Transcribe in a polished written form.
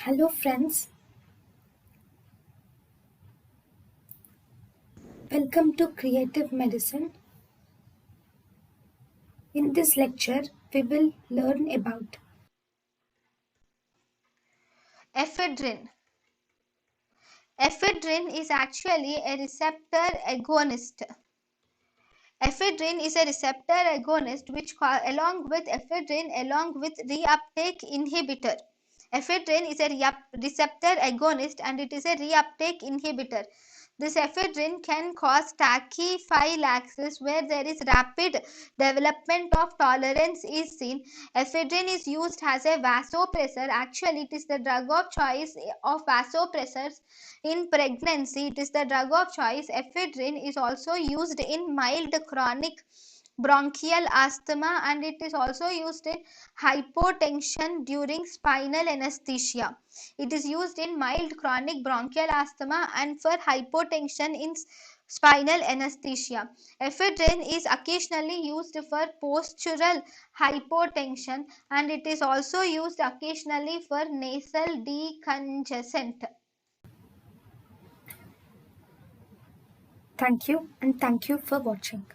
Hello, friends. Welcome to Creative Medicine. In this lecture, we will learn about Ephedrine. Ephedrine is actually a receptor agonist. Ephedrine is a receptor agonist which along with ephedrine along with reuptake inhibitor. Ephedrine is a receptor agonist and it is a reuptake inhibitor. This ephedrine can cause tachyphylaxis where there is rapid development of tolerance is seen. Ephedrine is used as a vasopressor. Actually, it is the drug of choice of vasopressors in pregnancy. It is the drug of choice. Ephedrine is also used in mild chronic bronchial asthma and it is also used in hypotension during spinal anesthesia. It is used in mild chronic bronchial asthma and for hypotension in spinal anesthesia. Ephedrine is occasionally used for postural hypotension and it is also used occasionally for nasal decongestant. thank you and thank you for watching.